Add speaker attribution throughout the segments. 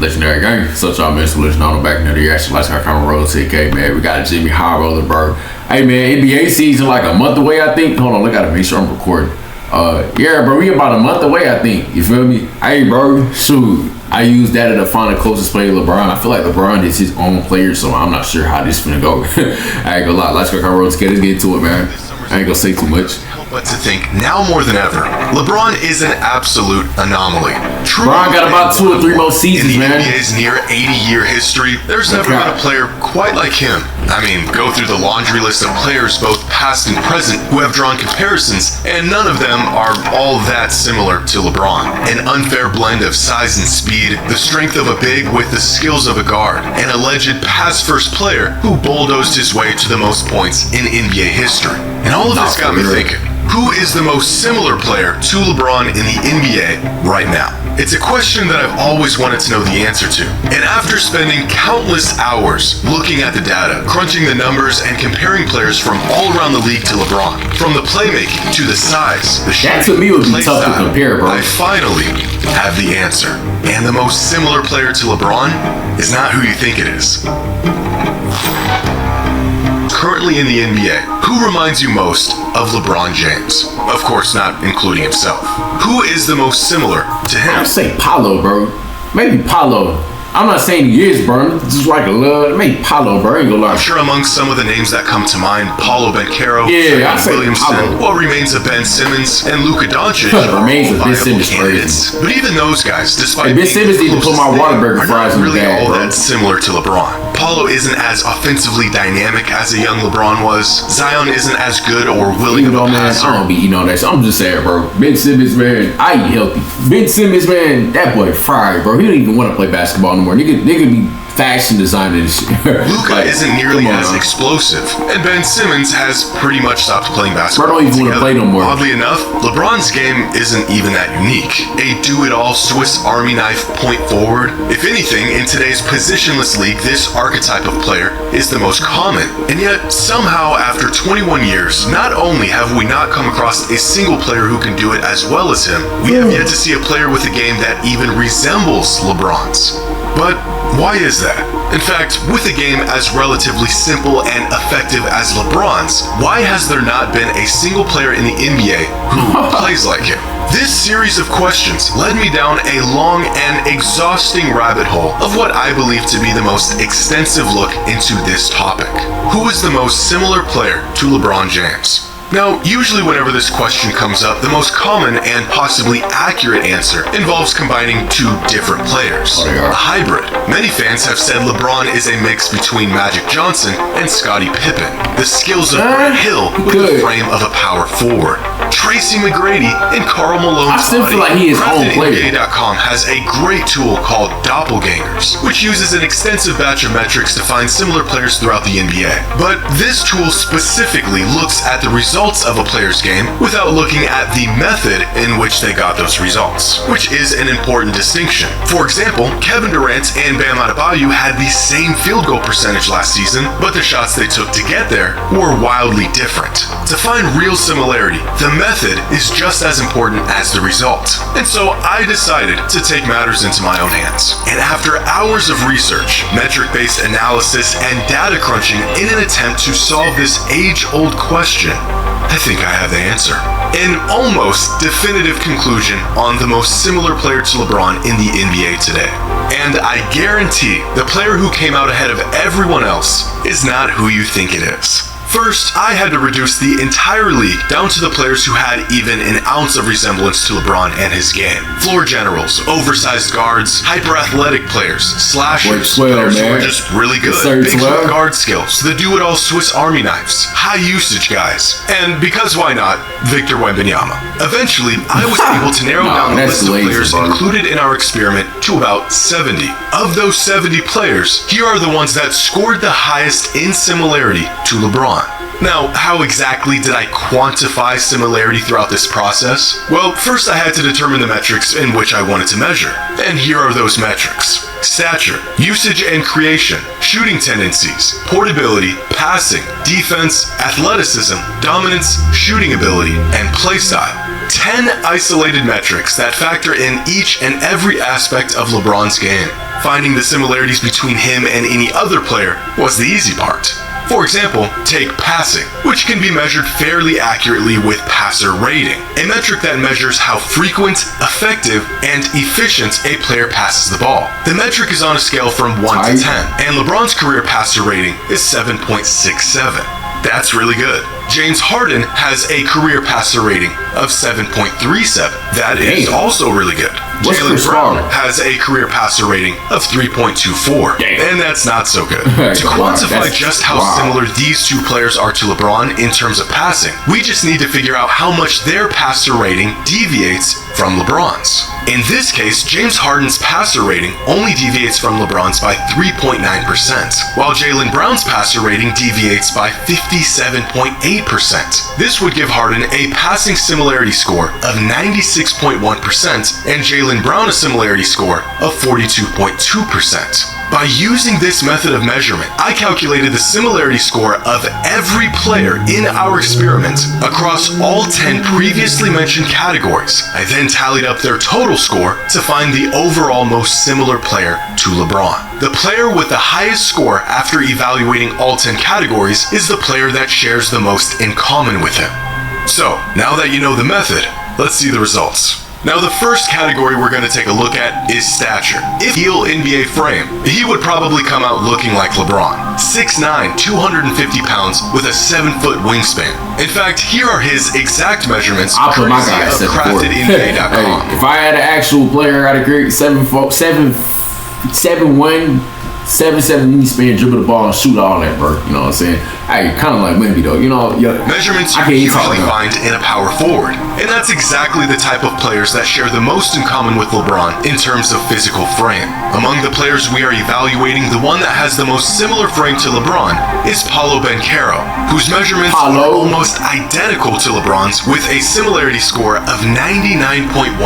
Speaker 1: Legendary gang, such y'all mentioned listening on the back of the reaction. Let's go come roll TK, man. We got Jxmy high roller, bro. Hey man, NBA season like a month away, I think. Hold on, I gotta make sure I'm recording. Yeah, bro, we about a month away, I think. You feel me? Hey, bro, shoot. I use that to find the closest player to LeBron. I feel like LeBron is his own player, so I'm not sure how this finna go. I ain't gonna lie. Let's go come roll TK. Let's get into it, man. I ain't gonna say too much.
Speaker 2: But to think, now more than ever, LeBron is an absolute anomaly.
Speaker 1: LeBron got about 2 or 3 more seasons,
Speaker 2: man. In the
Speaker 1: man.
Speaker 2: NBA's near 80-year history, there's never been a player quite like him. I mean, go through the laundry list of players, both past and present, who have drawn comparisons, and none of them are all that similar to LeBron. An unfair blend of size and speed, the strength of a big with the skills of a guard, an alleged pass-first player who bulldozed his way to the most points in NBA history. And all of this got me thinking, who is the most similar player to LeBron in the NBA right now? It's a question that I've always wanted to know the answer to. And after spending countless hours looking at the data, crunching the numbers, and comparing players from all around the league to LeBron, from the playmaking to the size, the shooting,
Speaker 1: that to me would be tough to compare, bro.
Speaker 2: I finally have the answer. And the most similar player to LeBron is not who you think it is. Currently in the NBA, who reminds you most of LeBron James? Of course, not including himself. Who is the most similar to him?
Speaker 1: I'd say Paolo, bro. Maybe Paolo. I'm not saying he is, bro. Just like a love. Maybe Paolo, bro. Ain't gonna lie.
Speaker 2: I'm sure among some of the names that come to mind, Paolo Banchero,
Speaker 1: yeah, I say
Speaker 2: Williamson, what remains of Ben Simmons, and Luka Doncic
Speaker 1: remains of Ben Simmons
Speaker 2: candidates. But even those guys, despite
Speaker 1: Ben Simmons need to put my Whataburger fries in the
Speaker 2: really
Speaker 1: bag,
Speaker 2: all
Speaker 1: bro.
Speaker 2: that similar to LeBron. Paolo isn't as offensively dynamic as a young LeBron was. Zion isn't as good or willing of a passer.
Speaker 1: I don't be eating all that shit. I'm just saying, bro. Ben Simmons, man, I eat healthy. Ben Simmons, man, that boy fried, bro. He don't even want to play basketball anymore. Nigga be fashion designer and shit.
Speaker 2: Luka isn't nearly as explosive, and Ben Simmons has pretty much stopped playing basketball.
Speaker 1: Bro don't even want to play no more.
Speaker 2: Oddly enough, LeBron's game isn't even that unique. A do-it-all Swiss Army knife point forward. If anything, in today's positionless league, this archetype of player is the most common. And yet, somehow, after 21 years, not only have we not come across a single player who can do it as well as him, we have yet to see a player with a game that even resembles LeBron's. But why is that? In fact, with a game as relatively simple and effective as LeBron's, why has there not been a single player in the NBA who plays like him? This series of questions led me down a long and exhausting rabbit hole of what I believe to be the most extensive look into this topic. Who is the most similar player to LeBron James? Now, usually whenever this question comes up, the most common and possibly accurate answer involves combining 2 different players. A hybrid. Many fans have said LeBron is a mix between Magic Johnson and Scottie Pippen. The skills of Grant Hill with the frame of a power forward. Tracy McGrady and Karl Malone's
Speaker 1: I still feel like he is home player.
Speaker 2: NBA.com has a great tool called Doppelgangers, which uses an extensive batch of metrics to find similar players throughout the NBA. But this tool specifically looks at the results of a player's game without looking at the method in which they got those results, which is an important distinction. For example, Kevin Durant and Bam Adebayo had the same field goal percentage last season, but the shots they took to get there were wildly different. To find real similarity, the method is just as important as the result. And so I decided to take matters into my own hands. And after hours of research, metric-based analysis, and data crunching in an attempt to solve this age-old question, I think I have the answer. An almost definitive conclusion on the most similar player to LeBron in the NBA today. And I guarantee the player who came out ahead of everyone else is not who you think it is. First, I had to reduce the entire league down to the players who had even an ounce of resemblance to LeBron and his game. Floor generals, oversized guards, hyper-athletic players, slashers, players who were just really good, big guard skills, the do-it-all Swiss Army knives, high-usage guys, and because why not, Victor Wembanyama. Eventually, I was able to narrow down the list of players included in our experiment to about 70. Of those 70 players, here are the ones that scored the highest in similarity to LeBron. Now, how exactly did I quantify similarity throughout this process? Well, first I had to determine the metrics in which I wanted to measure. And here are those metrics. Stature, usage and creation, shooting tendencies, portability, passing, defense, athleticism, dominance, shooting ability, and play style. 10 isolated metrics that factor in each and every aspect of LeBron's game. Finding the similarities between him and any other player was the easy part. For example, take passing, which can be measured fairly accurately with passer rating, a metric that measures how frequent, effective, and efficient a player passes the ball. The metric is on a scale from 1 to 10, and LeBron's career passer rating is 7.67. That's really good. James Harden has a career passer rating of 7.37. That is also really good. Jaylen Brown has a career passer rating of 3.24. And that's not so good. To quantify just how similar these two players are to LeBron in terms of passing, we just need to figure out how much their passer rating deviates from LeBron's. In this case, James Harden's passer rating only deviates from LeBron's by 3.9%, while Jaylen Brown's passer rating deviates by 57.8%. This would give Harden a passing similarity score of 96.1% and Jaylen Brown a similarity score of 42.2%. By using this method of measurement, I calculated the similarity score of every player in our experiment across all 10 previously mentioned categories. I then tallied up their total score to find the overall most similar player to LeBron. The player with the highest score after evaluating all 10 categories is the player that shares the most in common with him. So, now that you know the method, let's see the results. Now the first category we're going to take a look at is stature. If heel NBA frame, he would probably come out looking like LeBron. 6'9", 250 pounds with a 7-foot wingspan. In fact, here are his exact measurements courtesy of CraftedNBA.com.
Speaker 1: Hey, if I had an actual player out of Greek, 7'1", 7'7" wingspan, dribble the ball and shoot all that, bro. You know what I'm saying? Hey, kind of like Wemby though. You know,
Speaker 2: measurements you usually find in a power forward, and that's exactly the type of players that share the most in common with LeBron in terms of physical frame. Among the players we are evaluating, the one that has the most similar frame to LeBron is Paolo Banchero, whose measurements are almost identical to LeBron's with a similarity score of 99.1%.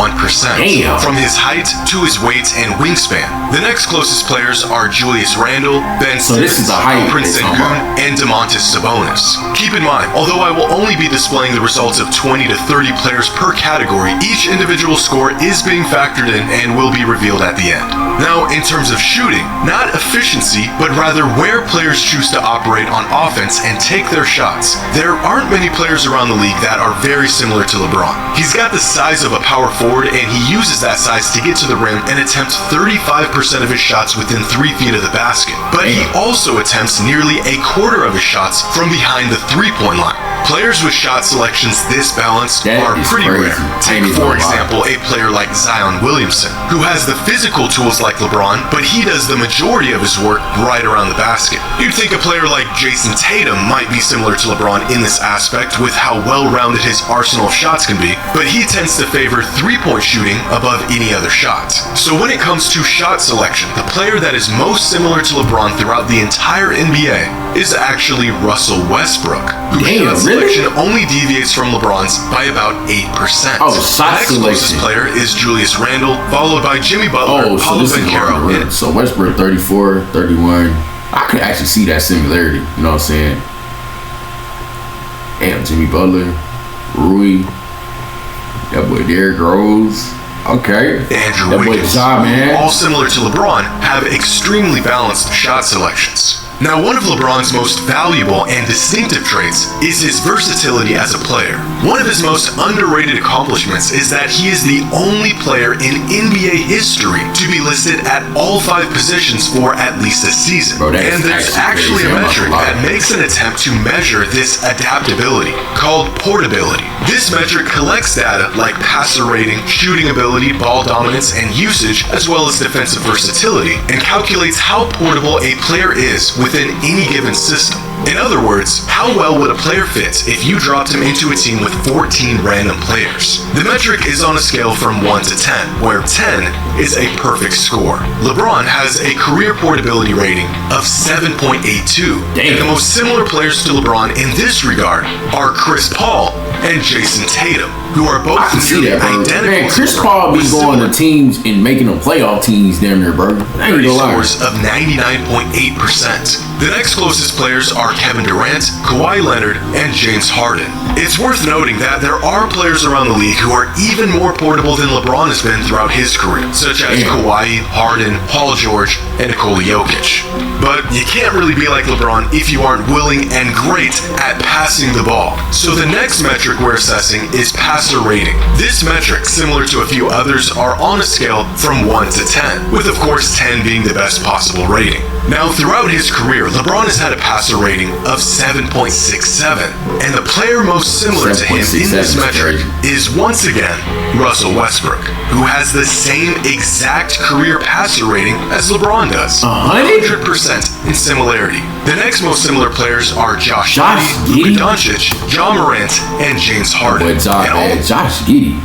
Speaker 2: From his height to his weight and wingspan. The next closest players are Julius Randle, Ben Simmons, Prince Sengun, and Domantas Sabonis. Keep in mind, although I will only be displaying the results of 20 to 30 players per category, each individual score is being factored in and will be revealed at the end. Now, in terms of shooting, not efficiency, but rather where players choose to operate on offense and take their shots, there aren't many players around the league that are very similar to LeBron. He's got the size of a power forward, and he uses that size to get to the rim and attempt 35% of his shots within 3 feet of the basket. But he also attempts nearly a quarter of his shots from behind the three-point line. Players with shot selections this balanced are pretty rare. Take, for example, a player like Zion Williamson, who has the physical tools like LeBron, but he does the majority of his work right around the basket. You'd think a player like Jason Tatum might be similar to LeBron in this aspect with how well-rounded his arsenal of shots can be, but he tends to favor three-point shooting above any other shot. So when it comes to shot selection, the player that is most similar to LeBron throughout the entire NBA is actually Russell Westbrook, whose shot selection only deviates from LeBron's by about 8%.
Speaker 1: Oh, shot
Speaker 2: the next closest player is Julius Randle, followed by Jimmy Butler, Paolo Banchero.
Speaker 1: So Westbrook 34, 31. I could actually see that similarity. You know what I'm saying? Damn, Jimmy Butler, Rui, that boy Derrick Rose. Okay.
Speaker 2: Andrew Wiggins, all similar to LeBron, have extremely balanced shot selections. Now, one of LeBron's most valuable and distinctive traits is his versatility as a player. One of his most underrated accomplishments is that he is the only player in NBA history to be listed at all 5 positions for at least a season. And there's actually a metric that makes an attempt to measure this adaptability, called portability. This metric collects data like passer rating, shooting ability, ball dominance, and usage, as well as defensive versatility, and calculates how portable a player is within any given system. In other words, how well would a player fit if you dropped him into a team with 14 random players? The metric is on a scale from 1 to 10, where 10 is a perfect score. LeBron has a career portability rating of 7.82. And the most similar players to LeBron in this regard are Chris Paul and Jason Tatum, who are both
Speaker 1: I can see
Speaker 2: nearly
Speaker 1: that, bro.
Speaker 2: identical.
Speaker 1: Man, Chris Paul be going to teams and making them playoff teams damn near, bro. I ain't gonna lie.
Speaker 2: Scores of 99.8%. The next closest players are Kevin Durant, Kawhi Leonard, and James Harden. It's worth noting that there are players around the league who are even more portable than LeBron has been throughout his career, such as Kawhi, Harden, Paul George, and Nikola Jokic. But you can't really be like LeBron if you aren't willing and great at passing the ball. So the next metric we're assessing is passer rating. This metric, similar to a few others, are on a scale from 1 to 10, with of course 10 being the best possible rating. Now, throughout his career, LeBron has had a passer rating of 7.67, and the player most similar to him in this metric is once again Russell Westbrook, who has the same exact career passer rating as LeBron does. 100% in similarity. The next most similar players are Josh Giddey, Luka Doncic, Ja Morant, and James Harden.
Speaker 1: Josh Giddey.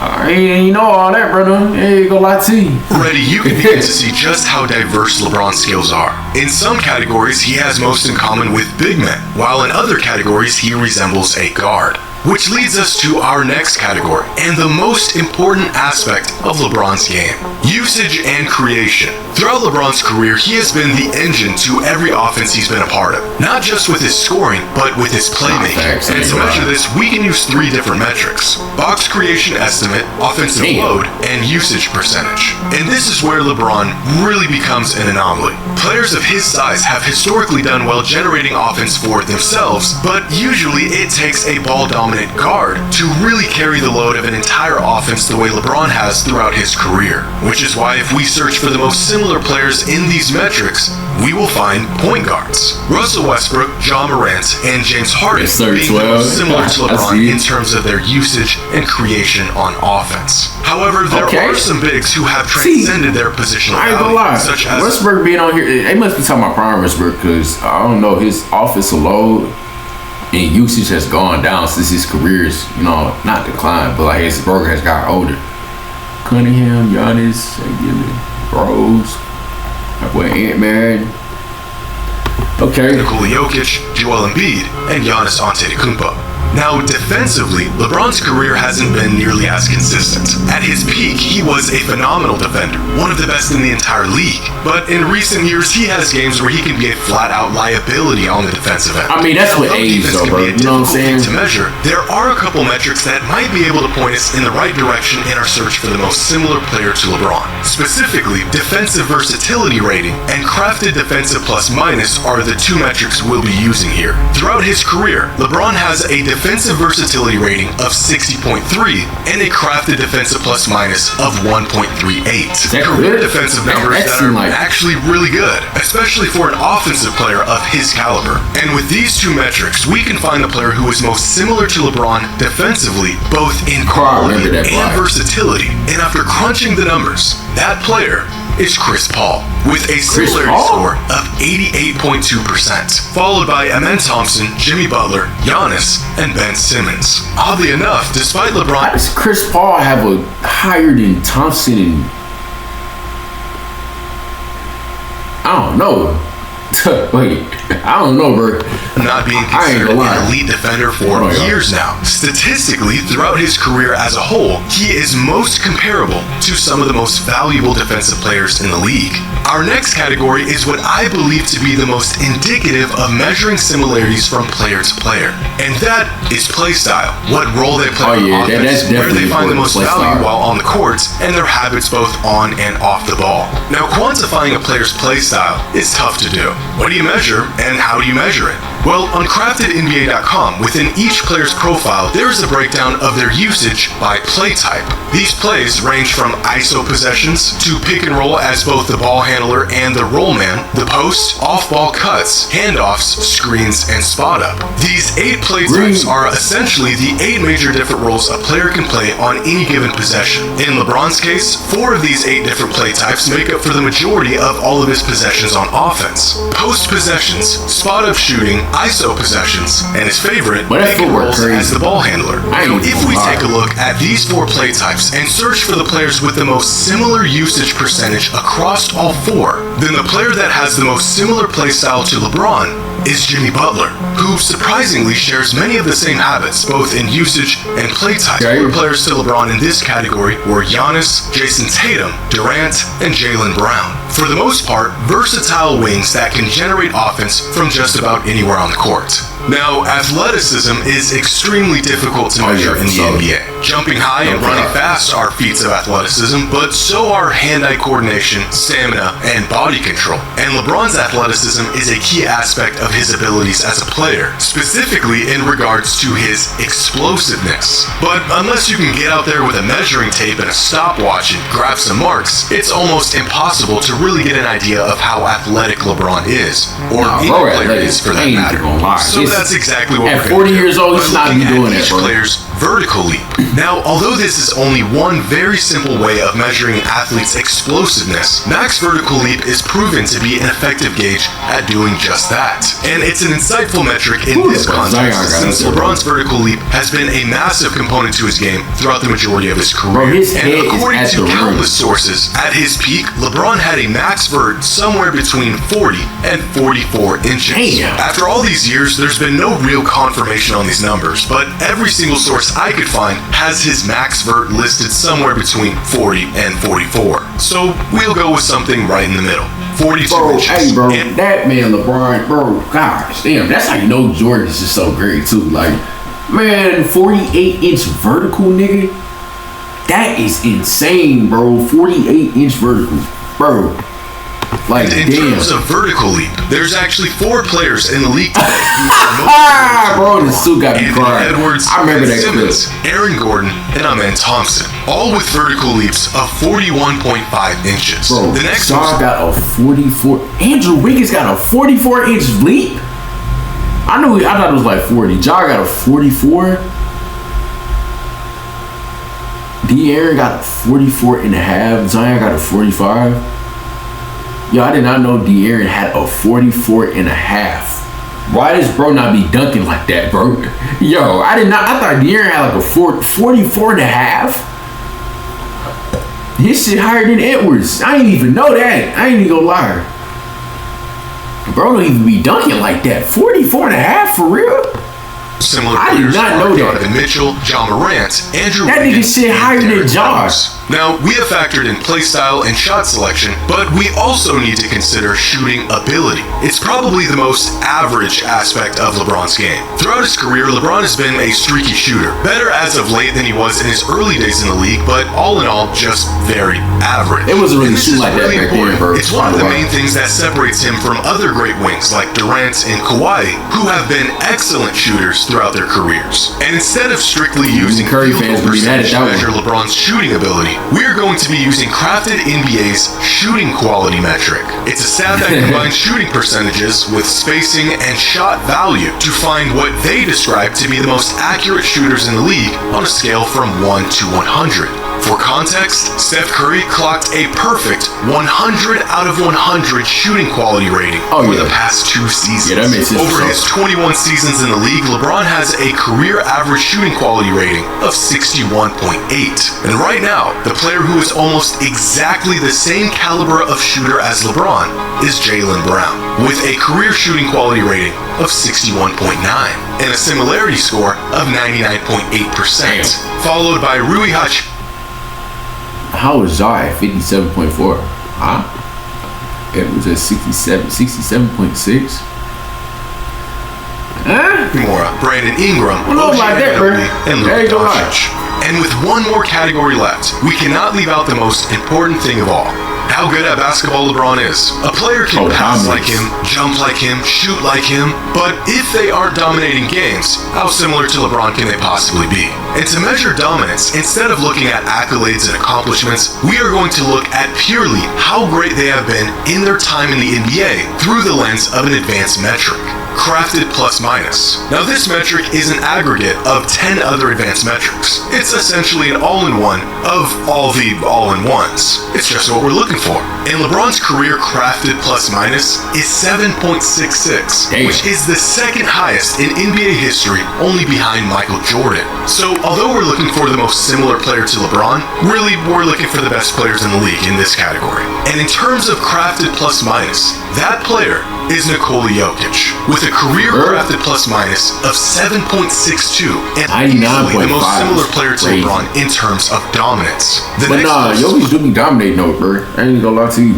Speaker 1: I ain't know all that, brother. Ain't gonna lie to you.
Speaker 2: Already, you can begin to see just how diverse LeBron's skills are. In some categories, he has most in common with big men, while in other categories, he resembles a guard. Which leads us to our next category, and the most important aspect of LeBron's game: usage and creation. Throughout LeBron's career, he has been the engine to every offense he's been a part of. Not just with his scoring, but with his playmaking. And to measure this, we can use 3 different metrics: box creation estimate, offensive load, and usage percentage. And this is where LeBron really becomes an anomaly. Players of his size have historically done well generating offense for themselves, but usually it takes a ball-dominant guard to really carry the load of an entire offense the way LeBron has throughout his career. Which is why if we search for the most similar players in these metrics, we will find point guards. Russell Westbrook, Ja Morant, and James Harden being the most similar to LeBron in terms of their usage and creation on offense. However, there are some bigs who have transcended their positional value, such as
Speaker 1: Westbrook being on here. They must be talking about prime Westbrook, because I don't know, his offensive load and usage has gone down since his career's, not declined, but like his burger has got older. Cunningham, Giannis, Rose, my boy Ant-Man.
Speaker 2: Nikola Jokic, Joel Embiid, and Giannis Antetokounmpo. Now, defensively, LeBron's career hasn't been nearly as consistent. At his peak, he was a phenomenal defender, one of the best in the entire league. But in recent years, he has games where he can be a flat-out liability on the defensive end.
Speaker 1: I mean, that's what age, though, bro. You know what I'm saying?
Speaker 2: To measure, there are a couple metrics that might be able to point us in the right direction in our search for the most similar player to LeBron. Specifically, defensive versatility rating and crafted defensive plus-minus are the 2 metrics we'll be using here. Throughout his career, LeBron has a defensive versatility rating of 60.3 and a crafted defensive plus-minus of 1.38. Career defensive numbers that are actually really good, especially for an offensive player of his caliber. And with these 2 metrics, we can find the player who is most similar to LeBron defensively, both in quality and versatility. And after crunching the numbers, that player is Chris Paul, with a similarity score of 88.2%, followed by Amen Thompson, Jimmy Butler, Giannis, and Ben Simmons. Oddly enough, despite LeBron...
Speaker 1: How does Chris Paul have a higher than Thompson and... I don't know. Wait, I don't know, bro.
Speaker 2: Not being considered an elite defender for years now. Statistically, throughout his career as a whole, he is most comparable to some of the most valuable defensive players in the league. Our next category is what I believe to be the most indicative of measuring similarities from player to player. And that is play style. What role they play on offense, where they find the most value while on the court, and their habits both on and off the ball. Now, quantifying a player's play style is tough to do. What do you measure, and how do you measure it? Well, on CraftedNBA.com, within each player's profile, there is a breakdown of their usage by play type. These plays range from ISO possessions to pick and roll as both the ball handler and the roll man, the post, off-ball cuts, handoffs, screens, and spot up. These 8 play types are essentially the 8 major different roles a player can play on any given possession. In LeBron's case, 4 of these 8 different play types make up for the majority of all of his possessions on offense. Post possessions, spot up shooting, ISO possessions, and his favorite,
Speaker 1: But that
Speaker 2: pick and
Speaker 1: footwork
Speaker 2: rolls
Speaker 1: crazy.
Speaker 2: as the ball handler.
Speaker 1: I
Speaker 2: Now,
Speaker 1: ain't
Speaker 2: if
Speaker 1: gonna
Speaker 2: we
Speaker 1: lie.
Speaker 2: take a look at these 4 play types and search for the players with the most similar usage percentage across all 4, then the player that has the most similar play style to LeBron is Jimmy Butler, who surprisingly shares many of the same habits, both in usage and play type.
Speaker 1: Okay.
Speaker 2: Other players to LeBron in this category were Giannis, Jason Tatum, Durant, and Jaylen Brown. For the most part, versatile wings that can generate offense from just about anywhere on the court. Now, athleticism is extremely difficult to measure in the NBA. Jumping high and running fast are feats of athleticism, but so are hand-eye coordination, stamina, and body control. And LeBron's athleticism is a key aspect of his abilities as a player, specifically in regards to his explosiveness. But unless you can get out there with a measuring tape and a stopwatch and grab some marks, it's almost impossible to really get an idea of how athletic LeBron is, or any player is for that matter. So that's exactly what
Speaker 1: at
Speaker 2: we're
Speaker 1: 40
Speaker 2: gonna
Speaker 1: years
Speaker 2: do
Speaker 1: old,
Speaker 2: by
Speaker 1: he's not
Speaker 2: looking
Speaker 1: even
Speaker 2: at
Speaker 1: doing that,
Speaker 2: each
Speaker 1: bro.
Speaker 2: player's vertical leap. Now, although this is only one very simple way of measuring an athlete's explosiveness, max vertical leap is proven to be an effective gauge at doing just that. And it's an insightful metric in this context, since LeBron's vertical leap has been a massive component to his game throughout the majority of his career.
Speaker 1: Bro, his head
Speaker 2: And
Speaker 1: is
Speaker 2: according
Speaker 1: at
Speaker 2: to
Speaker 1: the rim.
Speaker 2: countless sources, at his peak, LeBron had a max vert somewhere between 40 and 44 inches.
Speaker 1: Damn.
Speaker 2: After all these years, there's been no real confirmation on these numbers, but every single source I could find has his max vert listed somewhere between 40 and 44. So we'll go with something right in the middle. 42
Speaker 1: Bro,
Speaker 2: inches.
Speaker 1: hey, bro,
Speaker 2: And
Speaker 1: that man LeBron, bro, gosh, damn, that's how you know Jordan is just so great too. Like, man, 48-inch vertical, nigga, that is insane, bro. 48-inch vertical, bro. Like,
Speaker 2: in
Speaker 1: damn.
Speaker 2: terms of vertical leap, there's actually 4 players in the league today who are
Speaker 1: Ah, bro, this suit got me
Speaker 2: Anthony
Speaker 1: crying.
Speaker 2: Edwards,
Speaker 1: I remember
Speaker 2: Ben
Speaker 1: that
Speaker 2: Simmons,
Speaker 1: clip.
Speaker 2: Aaron Gordon, and Amen Thompson, all with vertical leaps of 41.5 inches.
Speaker 1: Bro,
Speaker 2: The next
Speaker 1: Shaw
Speaker 2: one,
Speaker 1: got a 44. Andrew Wiggins got a 44-inch leap. I thought it was like 40. Ja got a 44. De'Aaron got a 44 and a half. Zion got a 45. Yo, I did not know De'Aaron had a 44 and a half. Why does bro not be dunking like that, bro? Yo, I thought De'Aaron had like a 44 and a half. His shit higher than Edwards. I didn't even know that. I ain't even gonna lie. Bro don't even be dunking like that. 44 and a half for real?
Speaker 2: similar
Speaker 1: I did
Speaker 2: players
Speaker 1: not
Speaker 2: are
Speaker 1: know that.
Speaker 2: Donovan Mitchell, John Morant, Andrew
Speaker 1: That nigga
Speaker 2: Wiggins,
Speaker 1: shit
Speaker 2: and
Speaker 1: higher than
Speaker 2: Derrick
Speaker 1: Josh.
Speaker 2: Rose. Now, we have factored in play style and shot selection, but we also need to consider shooting ability. It's probably the most average aspect of LeBron's game. Throughout his career, LeBron has been a streaky shooter, better as of late than he was in his early days in the league, but all in all, just very average.
Speaker 1: It wasn't really
Speaker 2: And this
Speaker 1: shooting
Speaker 2: is
Speaker 1: like that
Speaker 2: really
Speaker 1: back then,
Speaker 2: important.
Speaker 1: bro.
Speaker 2: It's one of the main things that separates him from other great wings like Durant and Kawhi, who have been excellent shooters throughout their careers. And instead of strictly using
Speaker 1: Curry
Speaker 2: field
Speaker 1: fans
Speaker 2: goal
Speaker 1: would be mad at
Speaker 2: percentage to
Speaker 1: that
Speaker 2: measure
Speaker 1: one.
Speaker 2: LeBron's shooting ability, we are going to be using Crafted NBA's shooting quality metric. It's a stat that combines shooting percentages with spacing and shot value to find what they describe to be the most accurate shooters in the league on a scale from 1 to 100. For context, Steph Curry clocked a perfect 100 out of 100 shooting quality rating over the past 2 seasons.
Speaker 1: Yeah, that makes sense.
Speaker 2: Over his 21 seasons in the league, LeBron has a career average shooting quality rating of 61.8. And right now, the player who is almost exactly the same caliber of shooter as LeBron is Jaylen Brown, with a career shooting quality rating of 61.9 and a similarity score of 99.8%, followed by Rui Hachimura.
Speaker 1: How was Ja at 57.4? Huh? It was at 67.6. Huh?
Speaker 2: Brandon Ingram,
Speaker 1: I know about that, bro.
Speaker 2: and
Speaker 1: There you
Speaker 2: Luka
Speaker 1: go.
Speaker 2: Doncic. And with one more category left, we cannot leave out the most important thing of all: how good at basketball LeBron is. A player can pass like him, jump like him, shoot like him, but if they aren't dominating games, how similar to LeBron can they possibly be? And to measure dominance, instead of looking at accolades and accomplishments, we are going to look at purely how great they have been in their time in the NBA through the lens of an advanced metric, crafted plus minus. Now this metric is an aggregate of 10 other advanced metrics. It's essentially an all-in-one of all the all-in-ones. It's just what we're looking for. And LeBron's career crafted plus minus is 7.66, which is the second highest in NBA history, only behind Michael Jordan. So although we're looking for the most similar player to LeBron, really we're looking for the best players in the league in this category. And in terms of crafted plus minus, that player is Nikola Jokic, with a career crafted plus minus of 7.62, and easily the most similar player to LeBron in terms of dominance.
Speaker 1: But nah, Jokic do be dominating though, bro. I ain't gonna lie to you.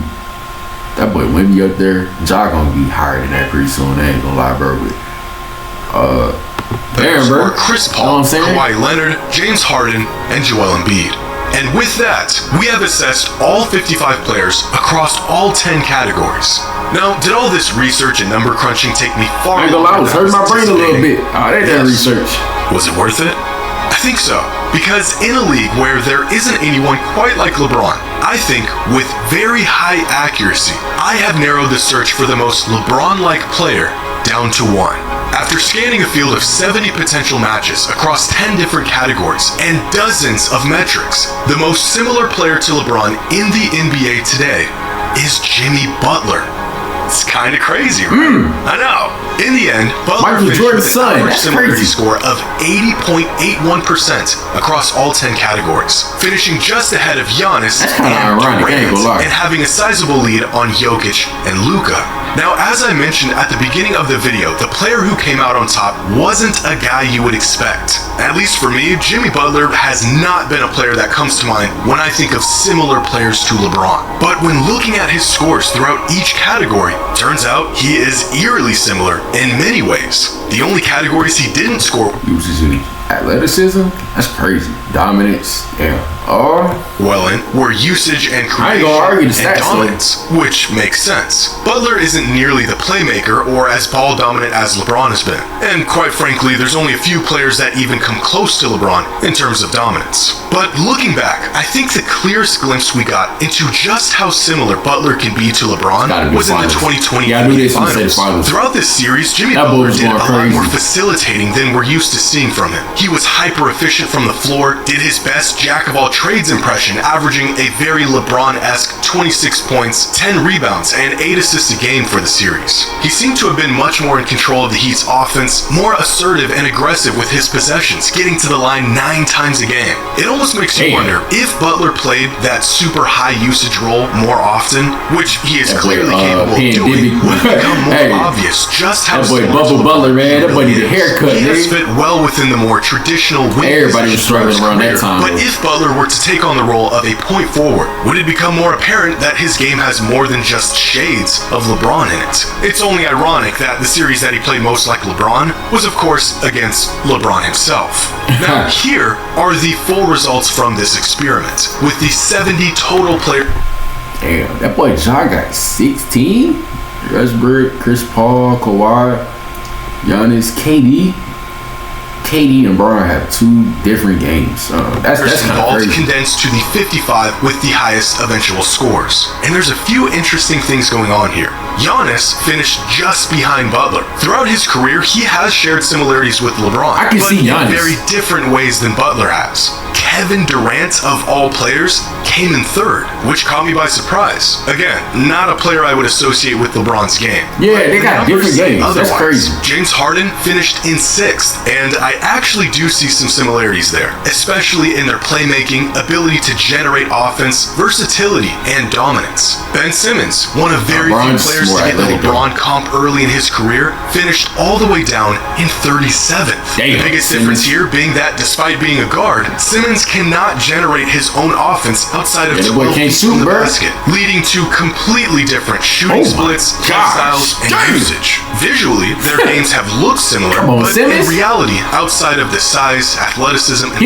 Speaker 1: That boy Wemby up there, Ja gonna be higher than that pretty soon. I ain't gonna lie, bro.
Speaker 2: There's Chris Paul, Kawhi Leonard, James Harden, and Joel Embiid. And with that, we have assessed all 55 players across all 10 categories. Now, did all this research and number crunching take me far longer
Speaker 1: I was hurting my brain a little bit. That research.
Speaker 2: Was it worth it? I think so. Because in a league where there isn't anyone quite like LeBron, I think with very high accuracy, I have narrowed the search for the most LeBron-like player down to one. After scanning a field of 70 potential matches across 10 different categories and dozens of metrics, the most similar player to LeBron in the NBA today is Jimmy Butler. It's kind of crazy, right? I know. In the end, Butler finished with an average similarity score of 80.81% across all 10 categories, finishing just ahead of Giannis and Durant, and having a sizable lead on Jokic and Luka. Now, as I mentioned at the beginning of the video, the player who came out on top wasn't a guy you would expect. At least for me, Jimmy Butler has not been a player that comes to mind when I think of similar players to LeBron. But when looking at his scores throughout each category, turns out he is eerily similar in many ways. The only categories he didn't score
Speaker 1: uses athleticism. That's crazy. Dominance. Yeah.
Speaker 2: well in were usage and creation and dominance, which makes sense. Butler isn't nearly the playmaker or as ball dominant as LeBron has been, and quite frankly, there's only a few players that even come close to LeBron in terms of dominance. But looking back, I think the clearest glimpse we got into just how similar Butler can be to LeBron was in the 2020 NBA Finals. Throughout this series, Jimmy Butler did a lot more facilitating than we're used to seeing from him. He was hyper efficient from the floor, did his best jack-of-all-trades impression, averaging a very LeBron-esque 26 points, 10 rebounds, and 8 assists a game for the series. He seemed to have been much more in control of the Heat's offense, more assertive and aggressive with his possessions, getting to the line 9 times a game. It almost makes you wonder if Butler played that super high usage role more often, which he is clearly capable of doing, would become more obvious just how
Speaker 1: Butler, man, that boy need a haircut.
Speaker 2: He has fit well within the more traditional wing.
Speaker 1: Everybody was struggling around that time.
Speaker 2: But if Butler were to take on the role of a point forward, would it become more apparent that his game has more than just shades of LeBron in it? It's only ironic that the series that he played most like LeBron was, of course, against LeBron himself. Now, here are the full results from this experiment, with the 70 total player.
Speaker 1: Damn, that boy Ja got 16? Westbrook, Chris Paul, Kawhi, Giannis, KD and Brian have 2 different games. That's kind of crazy.
Speaker 2: Condensed to the 55 with the highest eventual scores. And there's a few interesting things going on here. Giannis finished just behind Butler. Throughout his career, he has shared similarities with LeBron,
Speaker 1: but in
Speaker 2: very different ways than Butler has. Kevin Durant, of all players, came in 3rd, which caught me by surprise. Again, not a player I would associate with LeBron's game.
Speaker 1: Yeah, they got different games. That's crazy.
Speaker 2: James Harden finished in 6th, and I actually do see some similarities there, especially in their playmaking, ability to generate offense, versatility, and dominance. Ben Simmons, one of very few players to get the LeBron comp early in his career, finished all the way down in 37th. The biggest difference here being that despite being a guard, Simmons cannot generate his own offense outside of 12 feet from the basket, leading to completely different shooting splits, styles, and usage. Visually, their games have looked similar, but in reality, outside of the size, athleticism, and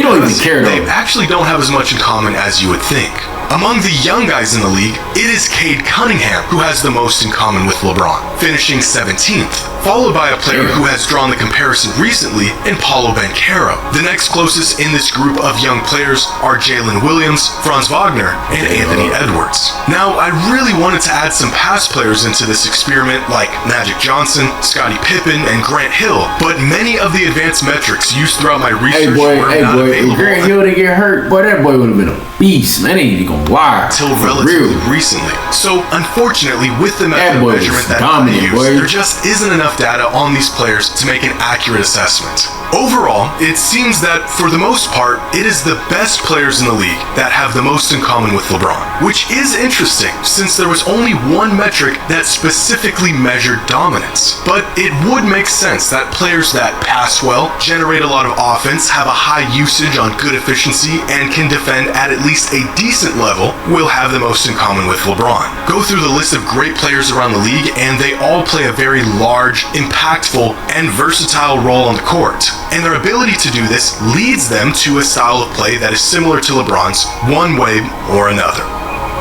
Speaker 2: they actually don't have as much in common as you would think. Among the young guys in the league, it is Cade Cunningham who has the most in common with LeBron, finishing 17th. followed by a player who has drawn the comparison recently in Paulo Banchero. The next closest in this group of young players are Jalen Williams, Franz Wagner, and Anthony Edwards. Now, I really wanted to add some past players into this experiment like Magic Johnson, Scottie Pippen, and Grant Hill, but many of the advanced metrics used throughout my research were not available.
Speaker 1: If Grant Hill didn't get hurt, boy, that boy would have been a beast, man. He ain't gonna lie.
Speaker 2: Till relatively recently. So, unfortunately, with the method of measurement that I use, there just isn't enough data on these players to make an accurate assessment. Overall, it seems that, for the most part, it is the best players in the league that have the most in common with LeBron, which is interesting since there was only one metric that specifically measured dominance. But it would make sense that players that pass well, generate a lot of offense, have a high usage on good efficiency, and can defend at least a decent level will have the most in common with LeBron. Go through the list of great players around the league and they all play a very large, impactful, and versatile role on the court. And their ability to do this leads them to a style of play that is similar to LeBron's one way or another.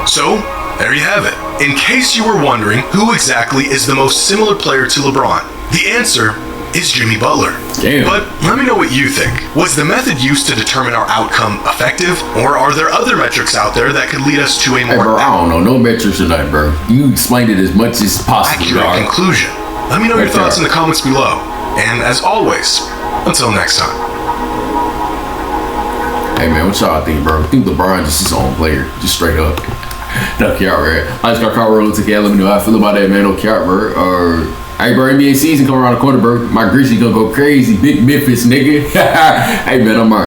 Speaker 2: So, there you have it. In case you were wondering who exactly is the most similar player to LeBron, the answer is Jimmy Butler.
Speaker 1: Damn.
Speaker 2: But let me know what you think. Was the method used to determine our outcome effective, or are there other metrics out there that could lead us to a more
Speaker 1: I don't know, no metrics or nothing, bro. You explained it as much as possible.
Speaker 2: accurate conclusion? Let me know your thoughts in the comments below. And as always, until next time.
Speaker 1: Hey man, what y'all think, bro? I think LeBron just his own player, just straight up. No care, right? I just got caught rolling together. Let me know how I feel about that, man. No care, bro. Hey, bro, NBA season coming around the corner, bro. My Grizzlies gonna go crazy. Big Memphis, nigga. Hey, man, I'm out.